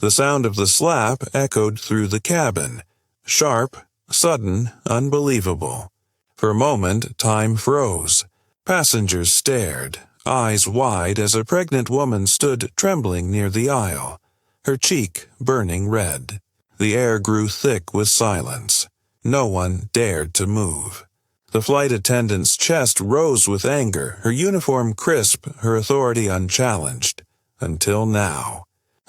The sound of the slap echoed through the cabin. Sharp, sudden, unbelievable. For a moment, time froze. Passengers stared, eyes wide, as a pregnant woman stood trembling near the aisle, her cheek burning red. The air grew thick with silence. No one dared to move. The flight attendant's chest rose with anger, her uniform crisp, her authority unchallenged. Until now.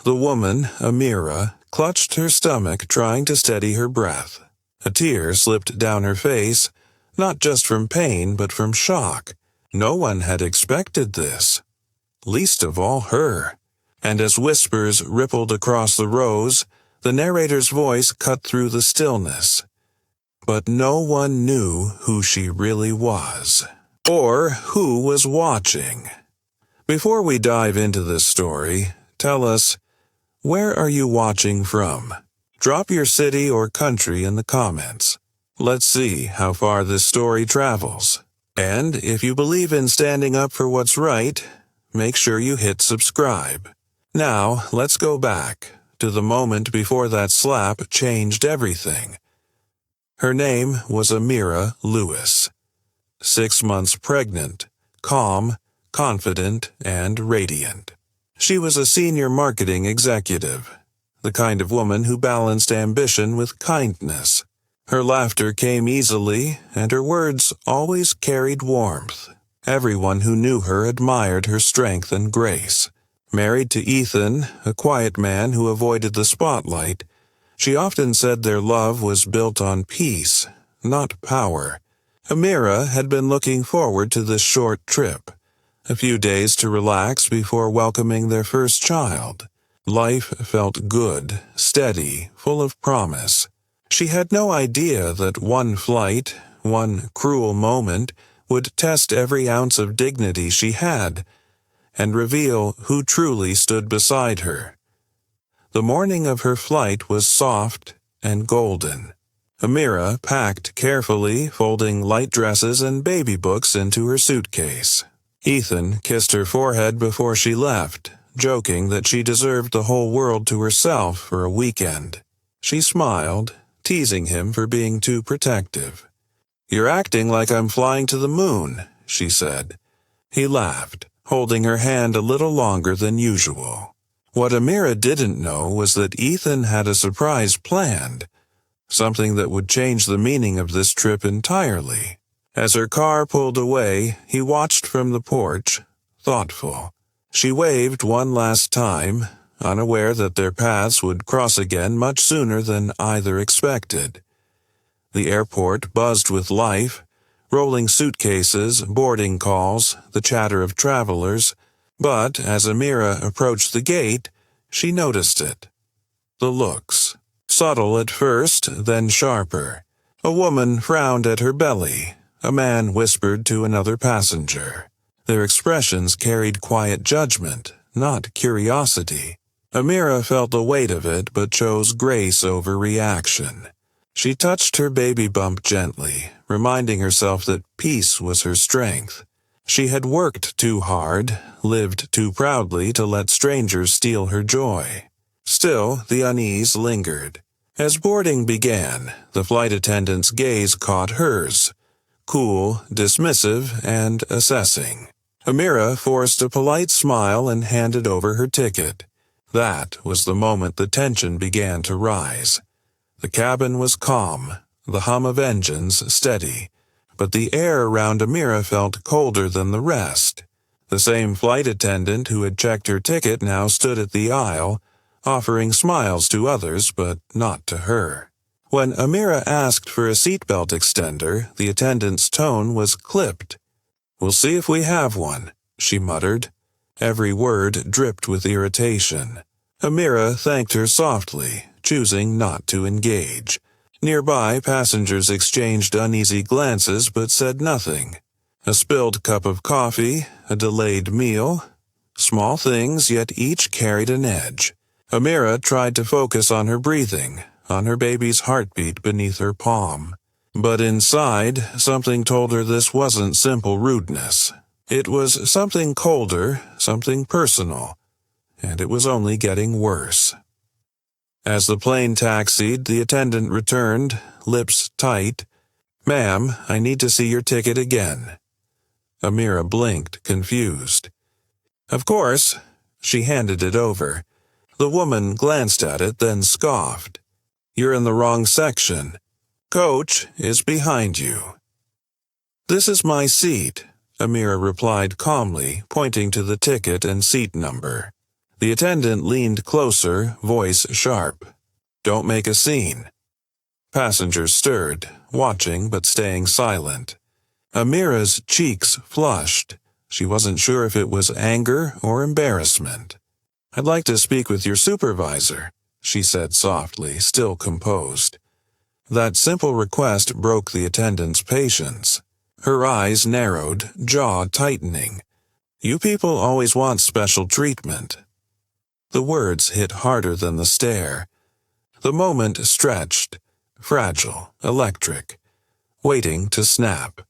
The woman, Amira, clutched her stomach, trying to steady her breath. A tear slipped down her face, not just from pain but from shock. No one had expected this. Least of all her. And as whispers rippled across the rows, the narrator's voice cut through the stillness. But no one knew who she really was, or who was watching. Before we dive into this story, tell us, where are you watching from? Drop your city or country in the comments. Let's see how far this story travels. And if you believe in standing up for what's right, make sure you hit subscribe. Now, let's go back to the moment before that slap changed everything. Her name was Amira Lewis. 6 months pregnant, calm, confident, and radiant. She was a senior marketing executive, the kind of woman who balanced ambition with kindness. Her laughter came easily, and her words always carried warmth. Everyone who knew her admired her strength and grace. Married to Ethan, a quiet man who avoided the spotlight, she often said their love was built on peace, not power. Amira had been looking forward to this short trip, a few days to relax before welcoming their first child. Life felt good, steady, full of promise. She had no idea that one flight, one cruel moment, would test every ounce of dignity she had, and reveal who truly stood beside her. The morning of her flight was soft and golden. Amira packed carefully, folding light dresses and baby books into her suitcase. Ethan kissed her forehead before she left, joking that she deserved the whole world to herself for a weekend. She smiled, teasing him for being too protective. "You're acting like I'm flying to the moon," she said. He laughed, holding her hand a little longer than usual. What Amira didn't know was that Ethan had a surprise planned, something that would change the meaning of this trip entirely. As her car pulled away, he watched from the porch, thoughtful. She waved one last time, unaware that their paths would cross again much sooner than either expected. The airport buzzed with life, rolling suitcases, boarding calls, the chatter of travelers. But as Amira approached the gate, she noticed it. The looks. Subtle at first, then sharper. A woman frowned at her belly. A man whispered to another passenger. Their expressions carried quiet judgment, not curiosity. Amira felt the weight of it, but chose grace over reaction. She touched her baby bump gently, reminding herself that peace was her strength. She had worked too hard, lived too proudly to let strangers steal her joy. Still, the unease lingered. As boarding began, the flight attendant's gaze caught hers, cool, dismissive, and assessing. Amira forced a polite smile and handed over her ticket. That was the moment the tension began to rise. The cabin was calm, the hum of engines steady, but the air around Amira felt colder than the rest. The same flight attendant who had checked her ticket now stood at the aisle, offering smiles to others, but not to her. When Amira asked for a seatbelt extender, the attendant's tone was clipped. "We'll see if we have one," she muttered. Every word dripped with irritation. Amira thanked her softly, choosing not to engage. Nearby, passengers exchanged uneasy glances but said nothing. A spilled cup of coffee, a delayed meal. Small things, yet each carried an edge. Amira tried to focus on her breathing, on her baby's heartbeat beneath her palm. But inside, something told her this wasn't simple rudeness. It was something colder, something personal. And it was only getting worse. As the plane taxied, the attendant returned, lips tight. "Ma'am, I need to see your ticket again." Amira blinked, confused. "Of course." She handed it over. The woman glanced at it, then scoffed. "You're in the wrong section. Coach is behind you." "This is my seat," Amira replied calmly, pointing to the ticket and seat number. The attendant leaned closer, voice sharp. "Don't make a scene." Passengers stirred, watching but staying silent. Amira's cheeks flushed. She wasn't sure if it was anger or embarrassment. "I'd like to speak with your supervisor," she said softly, still composed. That simple request broke the attendant's patience. Her eyes narrowed, jaw tightening. "You people always want special treatment." The words hit harder than the stare. The moment stretched, fragile, electric, waiting to snap.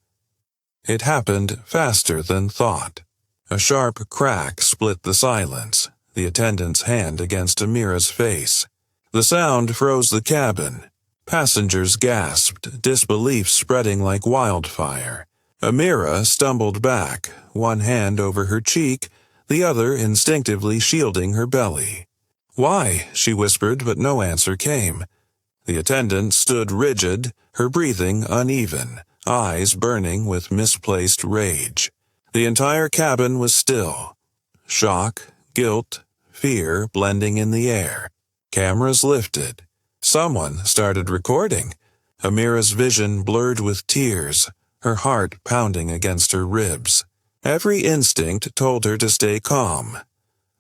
It happened faster than thought. A sharp crack split the silence, the attendant's hand against Amira's face. The sound froze the cabin. Passengers gasped, disbelief spreading like wildfire. Amira stumbled back, one hand over her cheek, the other instinctively shielding her belly. "Why?" she whispered, but no answer came. The attendant stood rigid, her breathing uneven, eyes burning with misplaced rage. The entire cabin was still. Shock, guilt, fear blending in the air. Cameras lifted. Someone started recording. Amira's vision blurred with tears, her heart pounding against her ribs. Every instinct told her to stay calm.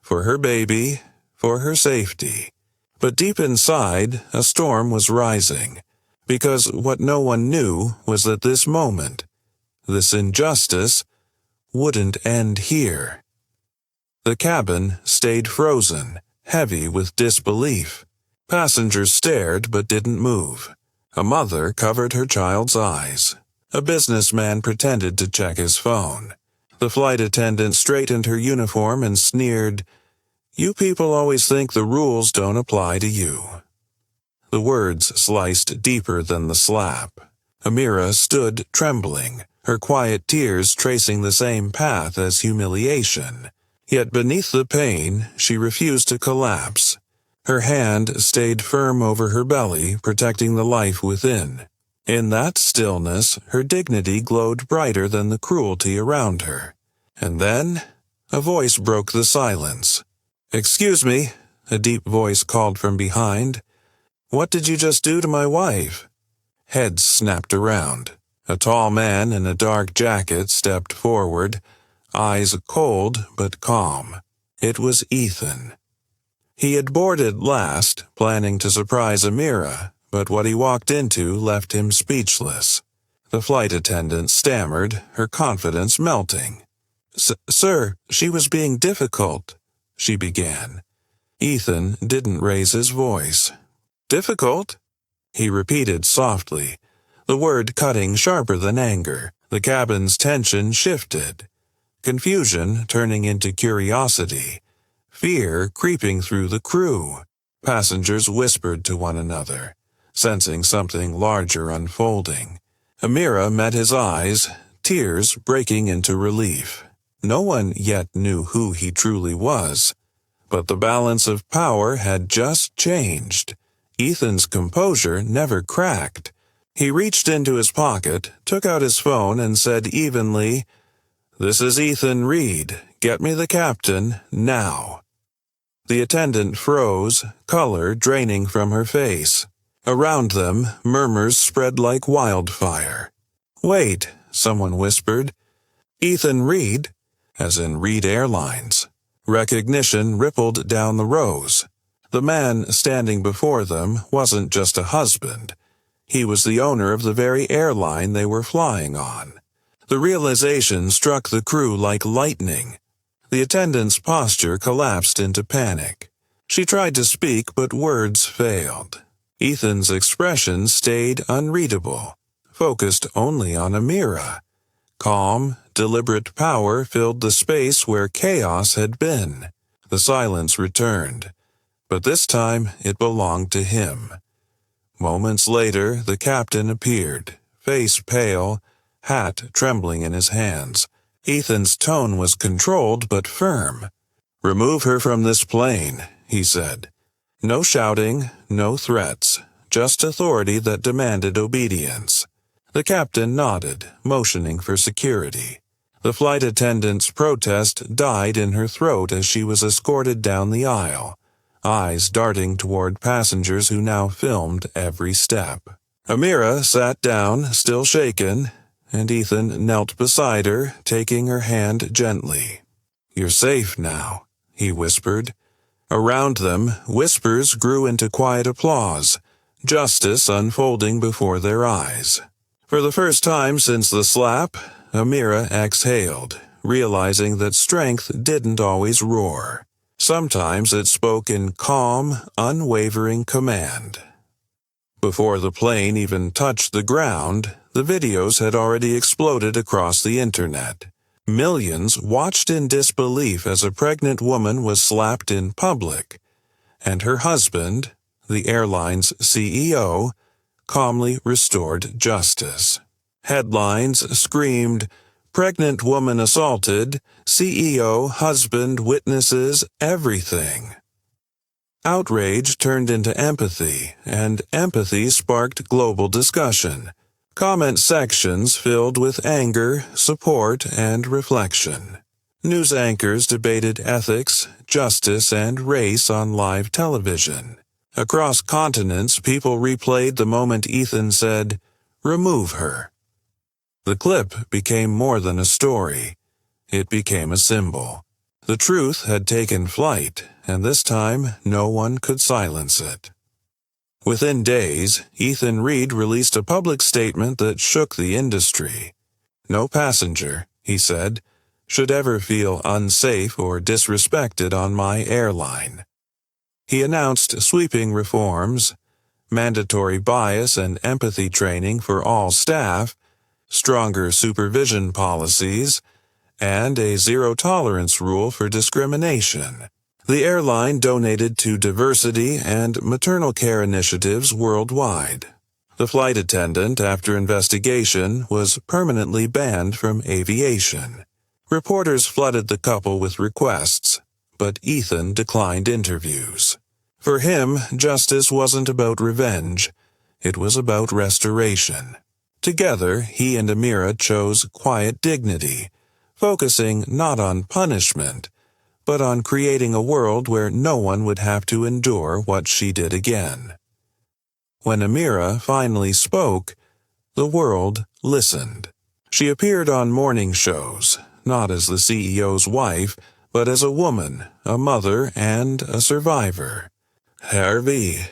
For her baby, for her safety. But deep inside, a storm was rising. Because what no one knew was that this moment, this injustice, wouldn't end here. The cabin stayed frozen, heavy with disbelief. Passengers stared but didn't move. A mother covered her child's eyes. A businessman pretended to check his phone. The flight attendant straightened her uniform and sneered, "You people always think the rules don't apply to you." The words sliced deeper than the slap. Amira stood trembling, her quiet tears tracing the same path as humiliation. Yet beneath the pain, she refused to collapse. Her hand stayed firm over her belly, protecting the life within. In that stillness, her dignity glowed brighter than the cruelty around her. And then, a voice broke the silence. "Excuse me," a deep voice called from behind. "What did you just do to my wife?" Heads snapped around. A tall man in a dark jacket stepped forward, eyes cold but calm. It was Ethan. He had boarded last, planning to surprise Amira, but what he walked into left him speechless. The flight attendant stammered, her confidence melting. Sir, she was being difficult," she began. Ethan didn't raise his voice. "Difficult?" he repeated softly, the word cutting sharper than anger. The cabin's tension shifted. Confusion turning into curiosity. Fear creeping through the crew. Passengers whispered to one another, sensing something larger unfolding. Amira met his eyes, tears breaking into relief. No one yet knew who he truly was, but the balance of power had just changed. Ethan's composure never cracked. He reached into his pocket, took out his phone, and said evenly, "This is Ethan Reed. Get me the captain, now." The attendant froze, color draining from her face. Around them, murmurs spread like wildfire. "Wait," someone whispered. "Ethan Reed?" As in Reed Airlines. Recognition rippled down the rows. The man standing before them wasn't just a husband. He was the owner of the very airline they were flying on. The realization struck the crew like lightning. The attendant's posture collapsed into panic. She tried to speak, but words failed. Ethan's expression stayed unreadable, focused only on Amira. Calm, deliberate power filled the space where chaos had been. The silence returned. But this time it belonged to him. Moments later, the captain appeared, face pale, hat trembling in his hands. Ethan's tone was controlled but firm. "Remove her from this plane," he said. No shouting, no threats, just authority that demanded obedience. The captain nodded, motioning for security. The flight attendant's protest died in her throat as she was escorted down the aisle, eyes darting toward passengers who now filmed every step. Amira sat down, still shaken, and Ethan knelt beside her, taking her hand gently. "You're safe now," he whispered. Around them, whispers grew into quiet applause, justice unfolding before their eyes. For the first time since the slap, Amira exhaled, realizing that strength didn't always roar. Sometimes it spoke in calm, unwavering command. Before the plane even touched the ground, the videos had already exploded across the internet. Millions watched in disbelief as a pregnant woman was slapped in public, and her husband, the airline's CEO, calmly restored justice. Headlines screamed, "Pregnant woman assaulted, CEO, husband, witnesses, everything." Outrage turned into empathy, and empathy sparked global discussion. Comment sections filled with anger, support, and reflection. News anchors debated ethics, justice, and race on live television. Across continents, people replayed the moment Ethan said, "Remove her." The clip became more than a story. It became a symbol. The truth had taken flight, and this time no one could silence it. Within days, Ethan Reed released a public statement that shook the industry. "No passenger," he said, "should ever feel unsafe or disrespected on my airline." He announced sweeping reforms, mandatory bias and empathy training for all staff, stronger supervision policies, and a zero-tolerance rule for discrimination. The airline donated to diversity and maternal care initiatives worldwide. The flight attendant, after investigation, was permanently banned from aviation. Reporters flooded the couple with requests, but Ethan declined interviews. For him, justice wasn't about revenge. It was about restoration. Together, he and Amira chose quiet dignity, focusing not on punishment, but on creating a world where no one would have to endure what she did again. When Amira finally spoke, the world listened. She appeared on morning shows, not as the CEO's wife, but as a woman, a mother, and a survivor. "Harvey,"